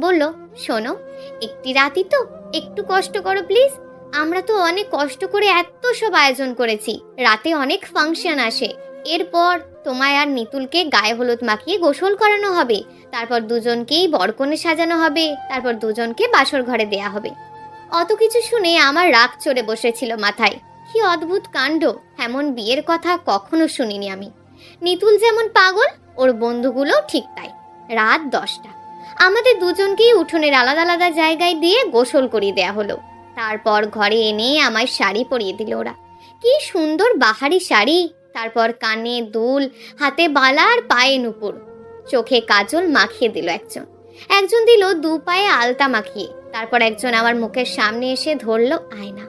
বলল, শোনো, একটি রাতই তো, একটু কষ্ট করো প্লিজ। আমরা তো অনেক কষ্ট করে এত সব আয়োজন করেছি, রাতে অনেক ফাংশন আসে। এরপর তোমায় আর নিতুলকে গায়ে হলুদ মাখিয়ে গোসল করানো হবে, তারপর দুজনকেই বরকনে সাজানো হবে, তারপর দুজনকে বাসর ঘরে দেয়া হবে। অত কিছু শুনে আমার রাগ চড়ে বসেছিল মাথায়। কি অদ্ভুত কাণ্ড! এমন বিয়ের কথা কখনো শুনিনি আমি। নিতুল যেমন পাগল, ওর বন্ধুগুলোও ঠিক তাই। রাত 10টা, আমাদের দুজনকেই উঠোনের আলাদা আলাদা জায়গায় দিয়ে গোসল করিয়ে দেয়া হলো। তারপর ঘরে এনে আমায় শাড়ি পরিয়ে দিল ওরা। কি সুন্দর বাহারি শাড়ি! তারপর কানে দুল, হাতে বালা আর পায়ে নুপুর, চোখে কাজল মাখিয়ে দিল একজন, একজন দিল দু পায়ে আলতা মাখিয়ে। তারপর একজন আমার মুখের সামনে এসে ধরলো আয়না।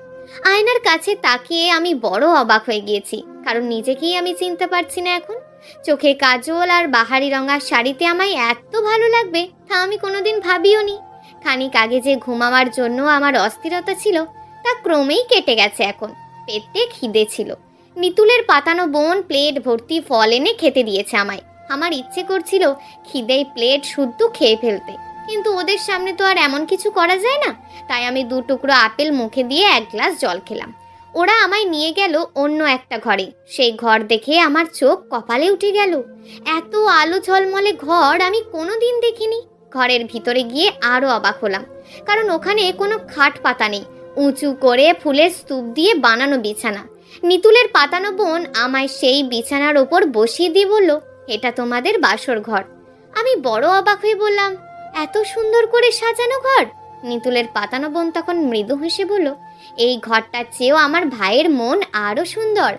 আয়নার কাছে তাকিয়ে আমি বড় অবাক হয়ে গিয়েছি, কারণ নিজেকেই আমি চিনতে পারছি না এখন। চোখে কাজল আর বাহারি রঙা শাড়িতে আমায় এত ভালো লাগবে তা আমি কোনোদিন ভাবিও নি। খানিক আগে যে ঘুমাবার জন্য আমার অস্থিরতা ছিল, তা ক্রমেই কেটে গেছে এখন। পেটে খিদে ছিল। নিতুলের পাতানো বোন প্লেট ভর্তি ফল এনে খেতে দিয়েছে আমায়। আমার ইচ্ছে করছিল খিদেয় প্লেট শুদ্ধ খেয়ে ফেলতে, কিন্তু ওদের সামনে তো আর এমন কিছু করা যায় না। তাই আমি 2 টুকরো আপেল মুখে দিয়ে 1 গ্লাস জল খেলাম। ওরা আমায় নিয়ে গেল অন্য একটা ঘরে। সেই ঘর দেখে আমার চোখ কপালে উঠে গেল। এত আলো ঝলমলে ঘর আমি কোনোদিন দেখিনি। ঘরের ভিতরে গিয়ে আরো অবাক হলাম, কারণ ওখানে কোনো খাট পাতা নেই, উঁচু করে ফুলের স্তূপ দিয়ে বানানো বিছানা। নিতুলের পাতানো বোন আমায় সেই বিছানার ওপর বসিয়ে দিয়ে বলল, এটা তোমাদের বাসর ঘর। আমি বড় অবাক হয়ে বললাম, এত সুন্দর করে সাজানো ঘর? নিতুলের পাতানো বোন তখন মৃদু হেসে বলল, এই ঘরটার চেয়েও আমার ভাইয়ের মন আরো সুন্দর।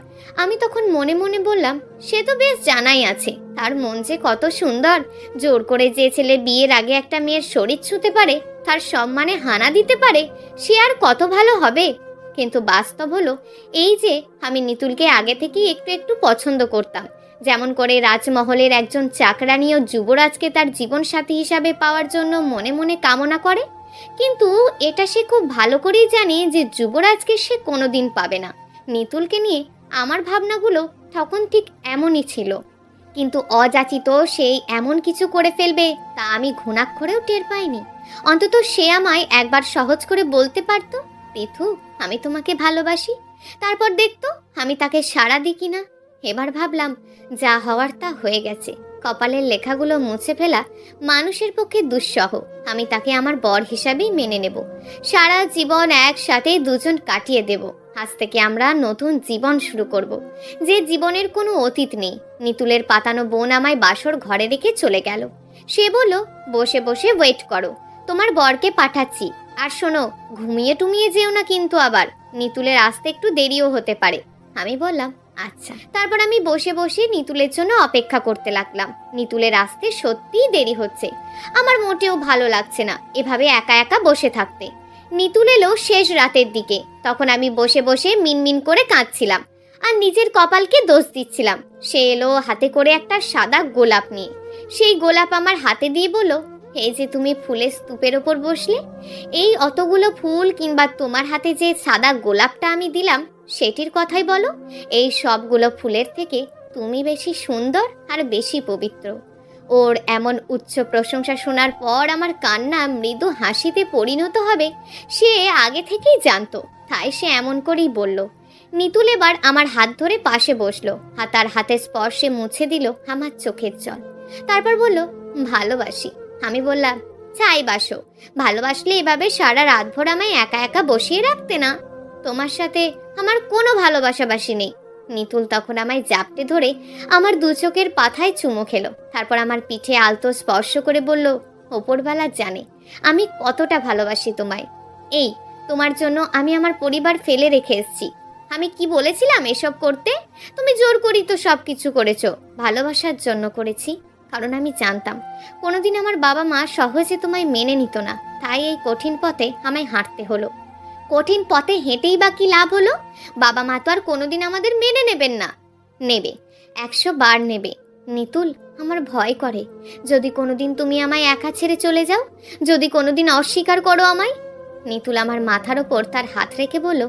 আমি তখন মনে মনে বললাম, সে তো বেশ জানাই আছে, তার মন যে কত সুন্দর। জোর করে যে ছেলে বিয়ের আগে একটা মেয়ের শরীর ছুঁতে পারে, তার সম্মানে হানা দিতে পারে, সে আর কত ভালো হবে। কিন্তু বাস্তব হলো এই যে আমি নিতুলকে আগে থেকেই একটু একটু পছন্দ করতাম, যেমন করে রাজমহলের একজন চাকরানী ও যুবরাজকে তার জীবনসাথী হিসাবে পাওয়ার জন্য মনে মনে কামনা করে। কিন্তু এটা সে খুব ভালো করেই জানে যে যুবরাজকে সে কোনোদিন পাবে না। নিতুলকে নিয়ে আমার ভাবনাগুলো তখন ঠিক এমনই ছিল, কিন্তু অযাচিত সেই এমন কিছু করে ফেলবে তা আমি ঘুণাক্ষরেও টের পাইনি। অন্তত সে আমায় একবার সহজ করে বলতে পারতো, পিথু, আমি তোমাকে ভালোবাসি। তারপর দেখতো আমি তাকে সাড়া দিই কিনা। এবার ভাবলাম, যা হওয়ার তা হয়ে গেছে। কপালের লেখাগুলো মুছে ফেলা মানুষের পক্ষে দুঃসহ। আমি তাকে আমার বর হিসাবেই মেনে নেব। সারা জীবন একসাথে দুজন কাটিয়ে দেব। আজ থেকে আমরা নতুন জীবন শুরু করব, যে জীবনের কোনো অতীত নেই। নিতুলের পাতানো বোন আমায় বাসর ঘরে রেখে চলে গেল। সে বলল, বসে বসে ওয়েট করো, তোমার বরকে পাঠাচ্ছি। আর শোনো, ঘুমিয়ে টুমিয়ে যেও না কিন্তু আবার, নিতুলের আসতে একটু দেরিও হতে পারে। আমি বললাম, আচ্ছা। তারপর আমি বসে বসে নিতুলের জন্য অপেক্ষা করতে লাগলাম। নিতুলের আসতে সত্যিই দেরি হচ্ছে। আমার মোটেও ভালো লাগছে না এভাবে একা একা বসে থাকতে। নিতুল এলো শেষ রাতের দিকে। তখন আমি বসে বসে মিনমিন করে কাঁদছিলাম আর নিজের কপালকে দোষ দিচ্ছিলাম। সে এলো হাতে করে একটা সাদা গোলাপ নিয়ে। সেই গোলাপ আমার হাতে দিয়ে বলল, এই যে তুমি ফুলের স্তূপের ওপর বসলে, এই অতগুলো ফুল কিংবা তোমার হাতে যে সাদা গোলাপটা আমি দিলাম, সেটির কথাই বলো। এই সবগুলো ফুলের থেকে তুমি বেশি সুন্দর আর বেশি পবিত্র। ওর এমন উচ্চ প্রশংসা শোনার পর আমার কান্না মৃদু হাসিতে পরিণত হবে সে আগে থেকেই জানতো, তাই সে এমন করেই বলল। নিতুল এবার আমার হাত ধরে পাশে বসলো, তার হাতের স্পর্শে মুছে দিল আমার চোখের জল। তারপর বলল, ভালোবাসি। আমি বললাম, চাই বাসো। ভালোবাসলে এভাবে সারা রাতভর আমায় একা একা বসিয়ে রাখতে না। তোমার সাথে আমার কোনো ভালোবাসাবাসি নেই। নিতুল তখন আমায় জাপটে ধরে আমার 2 চোখের পাথায় চুমো খেলো। তারপর আমার পিঠে আলতো স্পর্শ করে বলল, ওপরওয়ালা জানে আমি কতটা ভালোবাসি তোমায়। এই তোমার জন্য আমি আমার পরিবার ফেলে রেখে এসেছি। আমি কি বলেছিলাম এসব করতে? তুমি জোর করি তো সব কিছু করেছো। ভালোবাসার জন্য করেছি, কারণ আমি জানতাম কোনোদিন আমার বাবা মা সহজে তোমায় মেনে নিত না। তাই এই কঠিন পথে আমায় হাঁটতে হলো। কঠিন পথে হেঁটেই বা কি লাভ হলো? বাবা মা তো আর কোনোদিন আমাদের মেনে নেবেন না। নেবে, 100 বার নেবে। নিতুল, আমার ভয় করে, যদি কোনোদিন তুমি আমায় একা ছেড়ে চলে যাও, যদি কোনোদিন অস্বীকার করো আমায়। নিতুল আমার মাথার ওপর তার হাত রেখে বলল,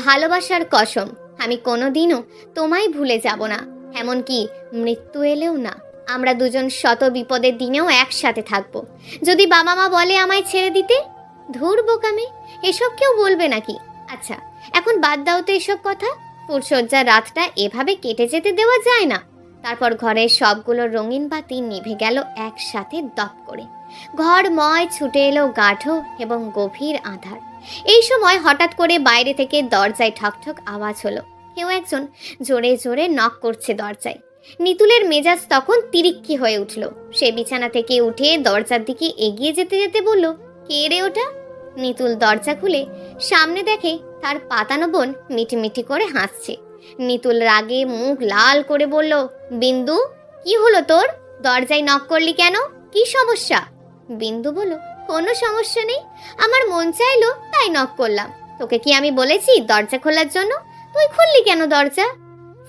ভালোবাসার কসম, আমি কোনোদিনও তোমায় ভুলে যাব না, এমনকি মৃত্যু এলেও না। আমরা দুজন শত বিপদের দিনেও একসাথে থাকবো। যদি বাবা মা বলে আমায় ছেড়ে দিতে, ধুর বোকামে, এসব কেউ বলবে নাকি? আচ্ছা, এখন বাদ দাও তো এসব কথা। ফুলসজ্জার রাতটা এভাবে কেটে যেতে দেওয়া যায় না। তারপর ঘরের সবগুলো রঙিন বাতি নিভে গেল একসাথে দপ করে। ঘরময় ছুটে এলো গাঢ় এবং গভীর আঁধার। এই সময় হঠাৎ করে বাইরে থেকে দরজায় ঠকঠক আওয়াজ হলো। কেউ একজন জোরে জোরে নক করছে দরজায়। নিতুলের মেজাজ তখন তিরিক্ষি হয়ে উঠল। সে বিছানা থেকে উঠে দরজার দিকে এগিয়ে যেতে যেতে বলল, কে রে ওটা? নিতুল দরজা খুলে সামনে দেখে তার পাতানো বোন মিটিমিটি করে হাসছে। নিতুল রাগে মুখ লাল করে বলল, বিন্দু, কি হলো তোর? দরজায় নক করলি কেন? কি সমস্যা? বিন্দু বলল, কোনো সমস্যা নেই, আমার মন চাইলো তাই নক করলাম। তোকে কি আমি বলেছি দরজা খোলার জন্য? তুই খুললি কেন দরজা?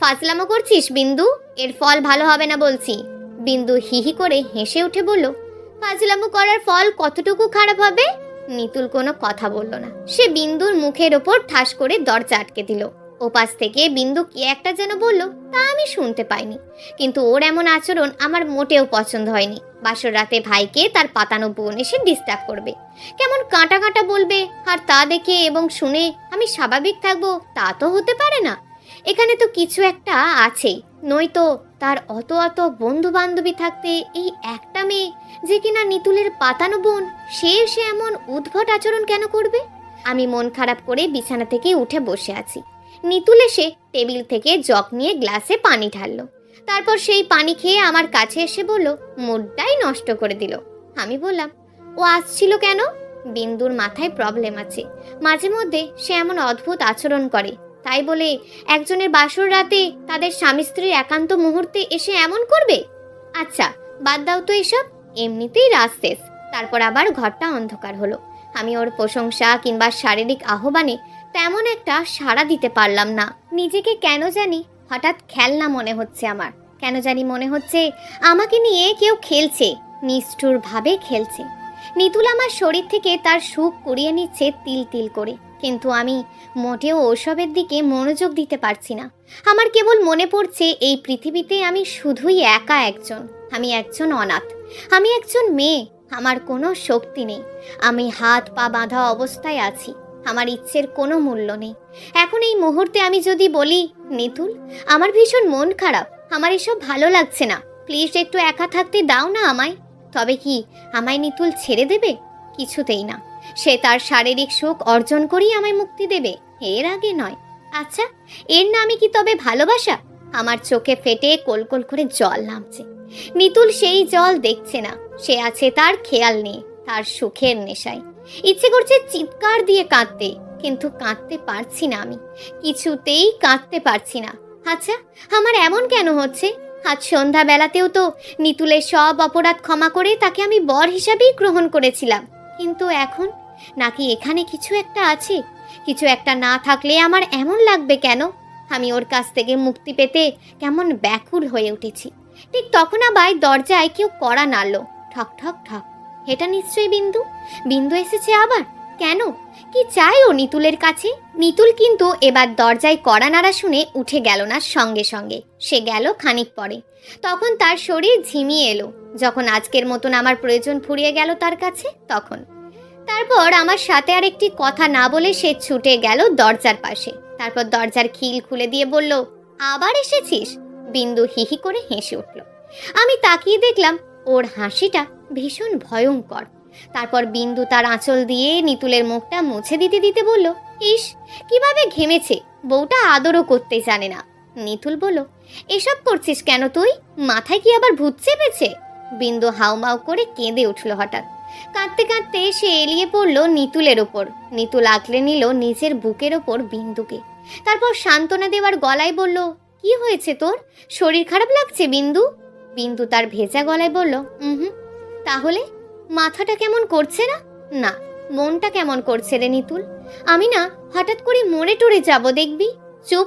ফাজলামো করছিস বিন্দু, এর ফল ভালো হবে না বলছি। বিন্দু হিহি করে হেসে উঠে বলল, ফাজলামো করার ফল কতটুকু খারাপ হবে? নিতুল কোনো কথা বলল না। সে বিন্দুর মুখের ওপর ঠাস করে দরজা আটকে দিল। ওপাশ থেকে বিন্দু কি একটা যেন বলল, তা আমি শুনতে পাইনি, কিন্তু ওর এমন আচরণ আমার মোটেও পছন্দ হয়নি। বাসর রাতে ভাইকে তার পাতানো বোন এসে ডিস্টার্ব করবে, কেমন কাঁটা কাঁটা বলবে, আর তা দেখে এবং শুনে আমি স্বাভাবিক থাকবো তা তো হতে পারে না। এখানে তো কিছু একটা আছেই, নয়তো তার অত অত বন্ধু বান্ধবী থাকতে এই একটা মেয়ে যে কিনা নিতুলের পাতানো বোন, সে এমন উদ্ভট আচরণ কেন করবে? আমি মন খারাপ করে বিছানা থেকে উঠে বসে আছি। নিতুল এসে টেবিল থেকে জগ নিয়ে গ্লাসে পানি ঢাললো। তারপর সেই পানি খেয়ে আমার কাছে এসে বলল, মুডটাই নষ্ট করে দিল। আমি বললাম, ও আসছিল কেন? বিন্দুর মাথায় প্রবলেম আছে, মাঝে মধ্যে সে এমন অদ্ভুত আচরণ করে, তাই বলে একজনের বাসর রাতে তাদের স্বামী স্ত্রীর একান্ত মুহূর্তে এসে এমন করবে? আচ্ছা, বাদ দাও তো এসব, এমনিতেই রাত শেষ। তারপর আবার ঘরটা অন্ধকার হলো। আমি ওর প্রশংসা কিংবা শারীরিক আহ্বানে তেমন একটা সাড়া দিতে পারলাম না। নিজেকে কেন জানি হঠাৎ খেলনা মনে হচ্ছে আমার। কেন জানি মনে হচ্ছে আমাকে নিয়ে কেউ খেলছে, নিষ্ঠুরভাবে খেলছে। নিতুল আমার শরীর থেকে তার সুখ কুড়িয়ে নিচ্ছে তিল তিল করে, কিন্তু আমি মোটেও ওসবের দিকে মনোযোগ দিতে পারছি না। আমার কেবল মনে পড়ছে এই পৃথিবীতে আমি শুধুই একা একজন। আমি একজন অনাথ, আমি একজন মেয়ে, আমার কোনো শক্তি নেই। আমি হাত পা বাঁধা অবস্থায় আছি, আমার ইচ্ছের কোনো মূল্য নেই। এখন এই মুহূর্তে আমি যদি বলি, নিতুল, আমার ভীষণ মন খারাপ, আমার এসব ভালো লাগছে না, প্লিজ একটু একা থাকতে দাও না আমায়, তবে কি আমায় নিতুল ছেড়ে দেবে? কিছুতেই না। সে তার শারীরিক সুখ অর্জন করেই আমায় মুক্তি দেবে, এর আগে নয়। আচ্ছা, এর নামই কি তবে ভালোবাসা? আমার চোখে ফেটে কোলকোল করে জল নামছে। নিতুল সেই জল দেখছে না, সে আছে তার খেয়াল নেই, তার সুখের নেশায়। ইচ্ছে করছে চিৎকার দিয়ে কাঁদতে, কিন্তু কাঁদতে পারছি না, আমি কিছুতেই কাঁদতে পারছি না। আচ্ছা, আমার এমন কেন হচ্ছে? আজ সন্ধ্যাবেলাতেও তো নিতুলের সব অপরাধ ক্ষমা করে তাকে আমি বর হিসাবেই গ্রহণ করেছিলাম, কিন্তু এখন নাকি এখানে কিছু একটা আছে? কিছু একটা না থাকলে আমার এমন লাগবে কেন? আমি ওর কাছ থেকে মুক্তি পেতে কেমন ব্যাকুল হয়ে উঠেছি। ঠিক তখন আবার দরজায় কেউ কড়া নাড়ল, ঠক ঠক ঠক। এটা নিশ্চয়ই বিন্দু। বিন্দু এসেছে আবার। কেন? কি চাই ও নিতুলের কাছে? নিতুল কিন্তু এবার দরজায় কড়া নাড়া শুনে উঠে গেল না সঙ্গে সঙ্গে, সে গেল খানিক পরে। তখন তার শরীর ঝিমিয়ে এলো। যখন আজকের মতন আমার প্রয়োজন ফুরিয়ে গেল তার কাছে, তখন। তারপর আমার সাথে আর একটি কথা না বলে সে ছুটে গেল দরজার পাশে। তারপর দরজার খিল খুলে দিয়ে বলল, আবার এসেছিস? বিন্দু হিহি করে হেসে উঠল। আমি তাকিয়ে দেখলাম ওর হাসিটা ভীষণ ভয়ঙ্কর। তারপর বিন্দু তার আঁচল দিয়ে নিতুলের মুখটা মুছে দিতে দিতে বলল, ইস, কিভাবে ঘেমেছে, বউটা আদরও করতে জানে না। নিতুল বলল, এসব করছিস কেন তুই? মাথায় কি আবার ভূত চেপেছে? বিন্দু হাউমাউ করে কেঁদে উঠল হঠাৎ। কাঁদতে কাঁদতে সে এলিয়ে পড়ল নিতুলের ওপর। নিতুল আগলে নিল নিজের বুকের ওপর বিন্দুকে। তারপর সান্ত্বনা দেওয়ার গলায় বলল, কি হয়েছে তোর? শরীর খারাপ লাগছে বিন্দু? বিন্দু তার ভেজা গলায় বলল, হুম। তাহলে মাথাটা কেমন করছে না? না, মনটা কেমন করছে রে নিতুল। আমি না হঠাৎ করে মরে টরে যাব দেখবি। চুপ,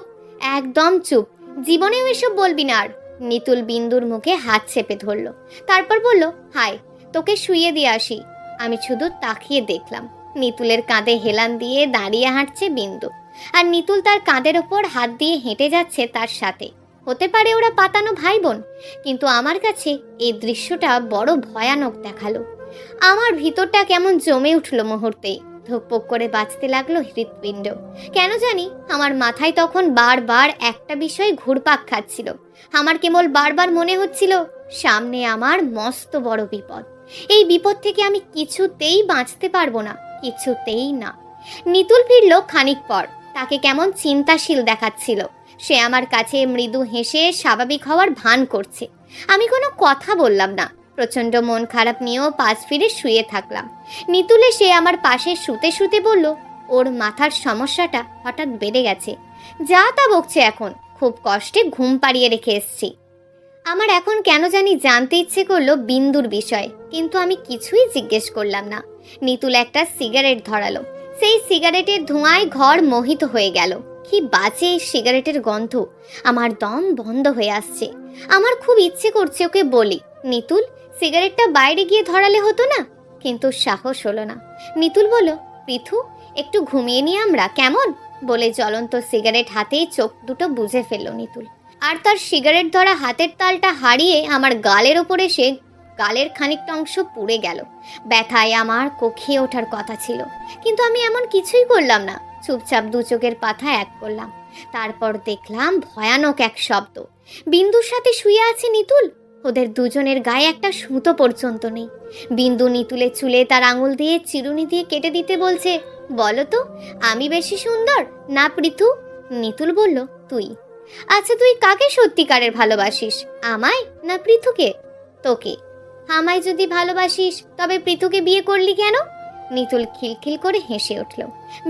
একদম চুপ, জীবনেও এসব বলবি না আর। নিতুল বিন্দুর মুখে হাত চেপে ধরল। তারপর বলল, হায়, তোকে শুইয়ে দিয়ে আসি। আমি শুধু তাকিয়ে দেখলাম। নিতুলের কাঁধে হেলান দিয়ে দাঁড়িয়ে হাঁটছে বিন্দু, আর নিতুল তার কাঁধের ওপর হাত দিয়ে হেঁটে যাচ্ছে তার সাথে। হতে পারে ওরা পাতানো ভাই বোন, কিন্তু আমার কাছে এই দৃশ্যটা বড় ভয়ানক দেখালো। আমার ভিতরটা কেমন জমে উঠলো মুহূর্তেই, ধকপক করে বাজতে লাগলো হৃৎপিণ্ড। কেন জানি আমার মাথায় তখন বারবার একটা বিষয় ঘুরপাক খাচ্ছিল। আমার কেবল বারবার মনে হচ্ছিল সামনে আমার মস্ত বড় বিপদ। এই বিপদ থেকে আমি কিছুতেই বাঁচতে পারবো না, কিছুতেই না। নিতুল ফিরল খানিক পর। তাকে কেমন চিন্তাশীল দেখাচ্ছিল। সে আমার কাছে মৃদু হেসে স্বাভাবিক হওয়ার ভান করছে। আমি কোনো কথা বললাম না। প্রচণ্ড মন খারাপ নিয়েও পাশ ফিরে শুয়ে থাকলাম। নিতুল এসে আমার পাশে শুতে শুতে বলল, ওর মাথার সমস্যাটা হঠাৎ বেড়ে গেছে, যা তা বকছে এখন, খুব কষ্টে ঘুম পাড়িয়ে রেখে এসছি। আমার এখন কেন জানি জানতে ইচ্ছে করলো বিন্দুর বিষয়, কিন্তু আমি কিছুই জিজ্ঞেস করলাম না। নিতুল একটা সিগারেট ধরালো। সেই সিগারেটের ধোঁয়ায় ঘর মোহিত হয়ে গেল। কি বাজে এই সিগারেটের গন্ধ! আমার দম বন্ধ হয়ে আসছে। আমার খুব ইচ্ছে করছে ওকে বলি, নিতুল, সিগারেটটা বাইরে গিয়ে ধরালে হতো না, কিন্তু সাহস হলো না। নিতুল বলল, পৃথু, একটু ঘুমিয়ে নিই আমরা, কেমন? বলে জ্বলন্ত সিগারেট হাতেই চোখ দুটো বুজে ফেলল নিতুল। আর তার সিগারেট ধরা হাতের তালটা হারিয়ে আমার গালের ওপর এসে গালের খানিকটা অংশ পুড়ে গেল। ব্যথায় আমার কোকিয়ে ওঠার কথা ছিল, কিন্তু আমি এমন কিছুই করলাম না। চুপচাপ দু চোখের পাতা এক করলাম। তারপর দেখলাম ভয়ানক এক শব্দ। বিন্দুর সাথে শুয়ে আছে নিতুল। ওদের দুজনের গায়ে একটা সুতো পর্যন্ত নেই। বিন্দু নিতুলের চুলে তার আঙুল দিয়ে চিরুনি দিয়ে কেটে দিতে বলছে, বলো তো, আমি বেশি সুন্দর না পৃথু? নিতুল বলল, তুই। আচ্ছা, তুই কাকে সত্যিকারের ভালোবাসিস, আমায় না পৃথুকে? তোকে। আমায় যদি ভালোবাসিস তবে পৃথুকে বিয়ে করলি কেন? নিতুল খিলখিল করে হেসে উঠল।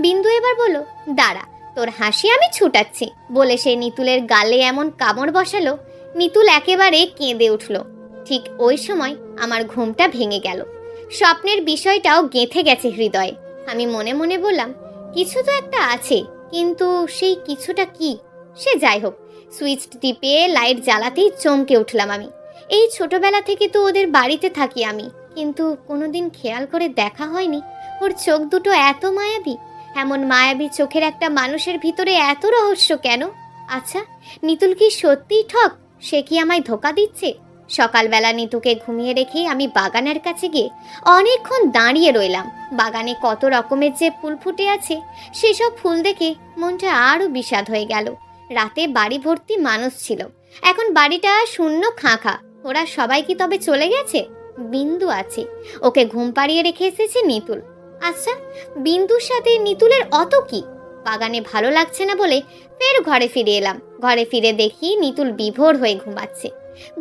বিন্দু এবার বলল, দাঁড়া, তোর হাসি আমি ছুটাচ্ছি, বলে সে নিতুলের গালে এমন কামড় বসালো, নিতুল একেবারে কেঁদে উঠল। ঠিক ওই সময় আমার ঘুমটা ভেঙে গেল। স্বপ্নের বিষয়টাও গেঁথে গেছে হৃদয়ে। আমি মনে মনে বললাম, কিছু তো একটা আছে, কিন্তু সেই কিছুটা কি? সে যাই হোক, সুইচ টিপে লাইট জ্বালাতেই চমকে উঠলাম আমি। এই ছোটবেলা থেকে তো ওদের বাড়িতে থাকি আমি, কিন্তু কোনোদিন খেয়াল করে দেখা হয়নি ওর চোখ দুটো এত মায়াবী। এমন মায়াবী চোখের একটা মানুষের ভিতরে এত রহস্য কেন? আচ্ছা, নিতুল কি সত্যিই ঠক? সে কি আমায় ধোকা দিচ্ছে? সকালবেলা নিতুকে ঘুমিয়ে রেখেই আমি বাগানের কাছে গিয়ে অনেকক্ষণ দাঁড়িয়ে রইলাম। বাগানে কত রকমের যে ফুল ফুটে আছে, সেসব ফুল দেখে মনটা আরও বিষাদ হয়ে গেল। রাতে বাড়ি ভর্তি মানুষ ছিল, এখন বাড়িটা শূন্য খাঁ। ওরা সবাই কি তবে চলে গেছে? বিন্দু আছে, ওকে ঘুম পাড়িয়ে রেখে এসেছে নিতুল। আচ্ছা, বিন্দুর সাথে নিতুলের অত কি? বাগানে ভালো লাগছে না বলে ফের ঘরে ফিরে এলাম। ঘরে ফিরে দেখি নিতুল বিভোর হয়ে ঘুমাচ্ছে।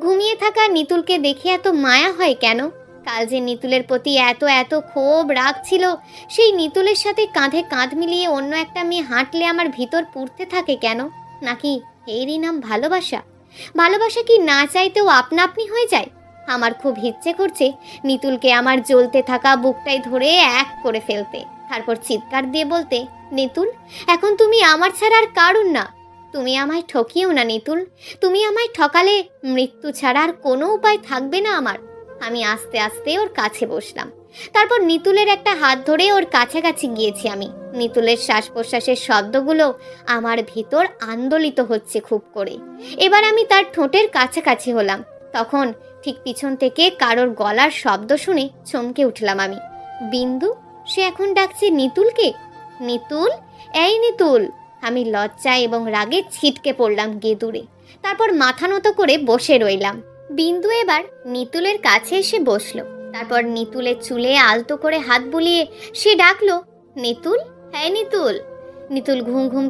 ঘুমিয়ে থাকা নিতুলকে দেখে এত মায়া হয় কেন? কাল যে নিতুলের প্রতি এত এত ক্ষোভ রাগ ছিল, সেই নিতুলের সাথে কাঁধে কাঁধ মিলিয়ে অন্য একটা মেয়ে হাঁটলে আমার ভিতর পুড়তে থাকে কেন? নাকি এরই নাম ভালোবাসা? ভালোবাসা কি না চাইতেও আপনা আপনি হয়ে যায়? আমার খুব ইচ্ছে করছে নিতুলকে আমার জ্বলতে থাকা বুকটাই ধরে এক করে ফেলতে, তারপর চিৎকার দিয়ে বলতে, নিতুল, এখন তুমি আমার ছাড়া আর কারণ না। তুমি আমায় ঠকিও না নিতুল। তুমি আমায় ঠকালে মৃত্যু ছাড়া আর কোনো উপায় থাকবে না আমার। আমি আস্তে আস্তে ওর কাছে বসলাম। তারপর নিতুলের একটা হাত ধরে ওর কাছাকাছি গিয়েছি আমি। নিতুলের শ্বাস প্রশ্বাসের শব্দগুলো আমার ভিতর আন্দোলিত হচ্ছে খুব করে। এবার আমি তার ঠোঁটের কাছাকাছি হলাম। তখন ঠিক পিছন থেকে কারোর গলার শব্দ শুনে চমকে উঠলাম আমি। বিন্দু, সে এখন ডাকছে নিতুলকে। নিতুল, এই নিতুল! আমি লজ্জায় এবং রাগে ছিটকে পড়লাম গিয়ে দূরে। তারপর মাথা নত করে বসে রইলাম। বিন্দু এবার নিতুলের কাছে এসে বসলো। তারপর নিতুলের চুলে আলতো করে হাত বুলিয়ে সে ডাকলো, নিতুল, হ্যাঁ নিতুল। নিতুল ঘুম ঘুম